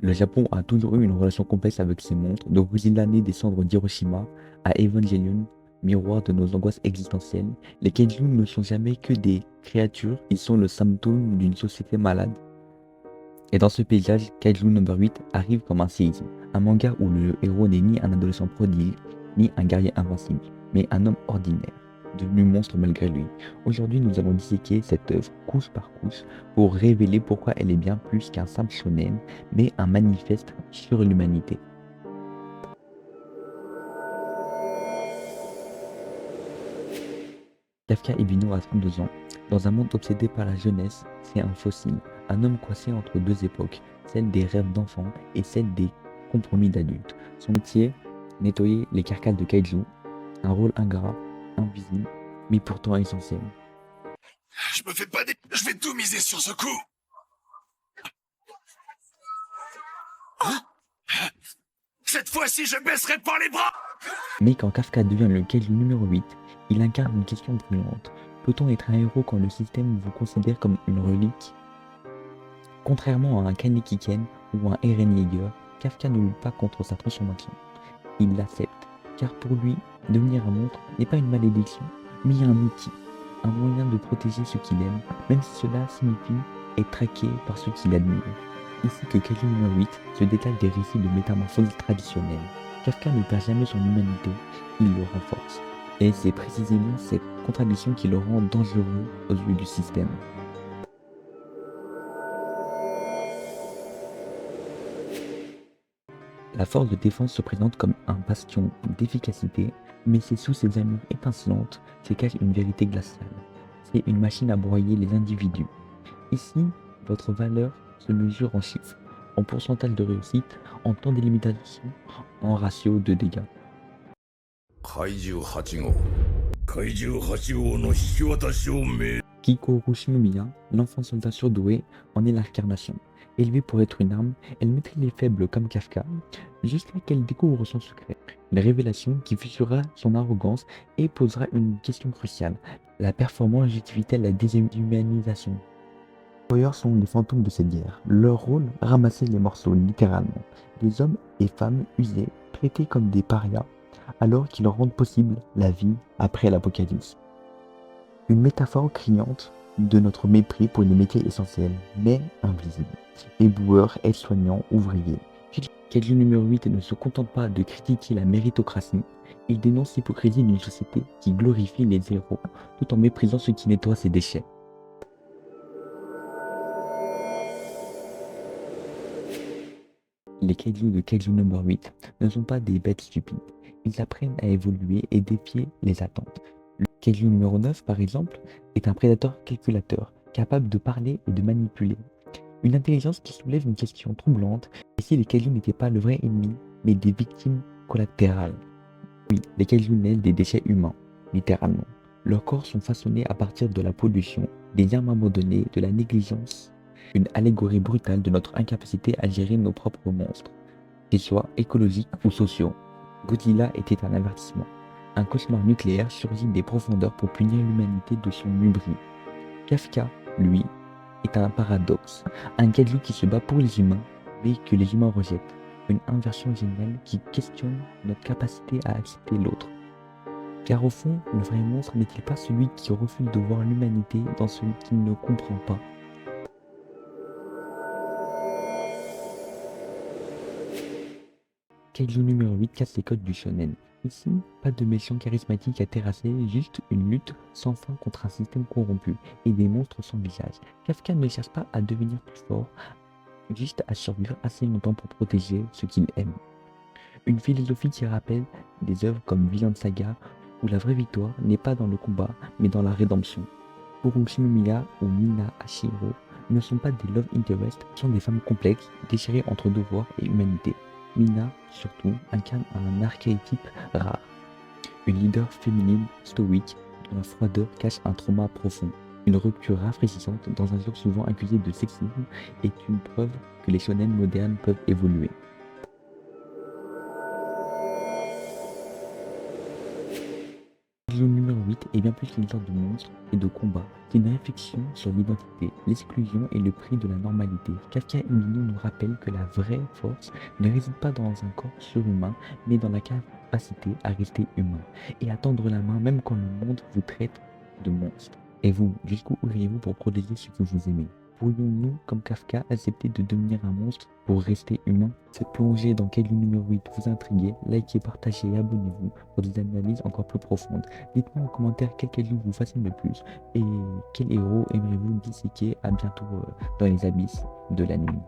Le Japon a toujours eu une relation complexe avec ses monstres, de Godzilla né des cendres d'Hiroshima à Evangelion, miroir de nos angoisses existentielles. Les kaiju ne sont jamais que des créatures, ils sont le symptôme d'une société malade. Et dans ce paysage, Kaiju Number 8 arrive comme un séisme, un manga où le héros n'est ni un adolescent prodige, ni un guerrier invincible, mais un homme ordinaire, devenu monstre malgré lui. Aujourd'hui, nous allons disséquer cette œuvre couche par couche pour révéler pourquoi elle est bien plus qu'un simple shonen, mais un manifeste sur l'humanité. Kafka Ibino a 32 ans. Dans un monde obsédé par la jeunesse, c'est un fossile, un homme coincé entre deux époques, celle des rêves d'enfant et celle des compromis d'adultes. Son métier, nettoyer les carcasses de kaiju, un rôle ingrat, invisible, mais pourtant essentiel. Je me fais pas des... Je vais tout miser sur ce coup. Cette fois-ci, je baisserai pas les bras. Mais quand Kafka devient le kaiju numéro 8, il incarne une question brûlante. Peut-on être un héros quand le système vous considère comme une relique? Contrairement à un Kaneki Ken ou un Eren Yeager, Kafka ne lutte pas contre sa transformation. Il l'accepte, car pour lui, devenir un monstre n'est pas une malédiction, mais un outil, un moyen de protéger ceux qu'il aime, même si cela signifie être traqué par ceux qu'il admire. Ici que Kaiju numéro 8 se détache des récits de métamorphose traditionnelle. Kafka ne perd jamais son humanité, il le renforce. Et c'est précisément cette contradiction qui le rend dangereux aux yeux du système. La force de défense se présente comme un bastion d'efficacité, mais c'est sous ses allures étincelantes se cache une vérité glaciale. C'est une machine à broyer les individus. Ici, votre valeur se mesure en chiffres, en pourcentage de réussite, en temps d'élimitation, en ratio de dégâts. 怪獣8号の引き渡しを命 Kikoru Shimomiya, l'enfant soldat surdoué, en est l'incarnation. Élevée pour être une arme, elle maîtrise les faibles comme Kafka, jusqu'à qu'elle découvre son secret. Une révélation qui fissurera son arrogance et posera une question cruciale. La performance justifie-t-elle la déshumanisation? Les warriors sont les fantômes de cette guerre. Leur rôle, ramasser les morceaux, littéralement. Des hommes et femmes usés, traités comme des parias, alors qu'ils rendent possible la vie après l'apocalypse. Une métaphore criante de notre mépris pour les métiers essentiels, mais invisibles. Éboueurs, aides-soignants, ouvriers. Kaiju numéro 8 ne se contente pas de critiquer la méritocratie, il dénonce l'hypocrisie d'une société qui glorifie les héros, tout en méprisant ceux qui nettoient ses déchets. Les kaiju de Kaiju numéro 8 ne sont pas des bêtes stupides, ils apprennent à évoluer et défier les attentes. Le kaiju numéro 9, par exemple, est un prédateur calculateur, capable de parler et de manipuler. Une intelligence qui soulève une question troublante, et si les kaiju n'étaient pas le vrai ennemi, mais des victimes collatérales. Oui, les kaiju naissent des déchets humains, littéralement. Leurs corps sont façonnés à partir de la pollution, des armes abandonnées, de la négligence. Une allégorie brutale de notre incapacité à gérer nos propres monstres, qu'ils soient écologiques ou sociaux. Godzilla était un avertissement. Un cauchemar nucléaire surgit des profondeurs pour punir l'humanité de son hubris. Kafka, lui, est un paradoxe. Un kaiju qui se bat pour les humains, mais que les humains rejettent. Une inversion géniale qui questionne notre capacité à accepter l'autre. Car au fond, le vrai monstre n'est-il pas celui qui refuse de voir l'humanité dans celui qu'il ne comprend pas? Kaiju numéro 8 casse les codes du shonen. Ici, pas de méchants charismatiques à terrasser, juste une lutte sans fin contre un système corrompu et des monstres sans visage. Kafka ne cherche pas à devenir plus fort, juste à survivre assez longtemps pour protéger ce qu'il aime. Une philosophie qui rappelle des œuvres comme Vinland Saga, où la vraie victoire n'est pas dans le combat, mais dans la rédemption. Kuru Shimomiya ou Mina Hashiro ne sont pas des love interests, ce sont des femmes complexes, déchirées entre devoir et humanité. Mina, surtout, incarne un archétype rare. Une leader féminine stoïque, dont la froideur cache un trauma profond. Une rupture rafraîchissante dans un genre souvent accusé de sexisme est une preuve que les shonen modernes peuvent évoluer. Kaiju numéro 8 est bien plus qu'une histoire de monstre et de combat. C'est une réflexion sur l'identité, l'exclusion et le prix de la normalité. Kafka Emily nous rappelle que la vraie force ne réside pas dans un corps surhumain, mais dans la capacité à rester humain et à tendre la main même quand le monde vous traite de monstre. Et vous, jusqu'où iriez-vous pour protéger ce que vous aimez? Pourrions-nous, comme Kafka, accepter de devenir un monstre pour rester humain? Cette plongée dans Kaiju numéro 8 vous intrigue? Likez, partagez et abonnez-vous pour des analyses encore plus profondes. Dites-moi en commentaire quel Kaiju vous fascine le plus et quel héros aimeriez-vous disséquer. À bientôt dans les abysses de l'anime.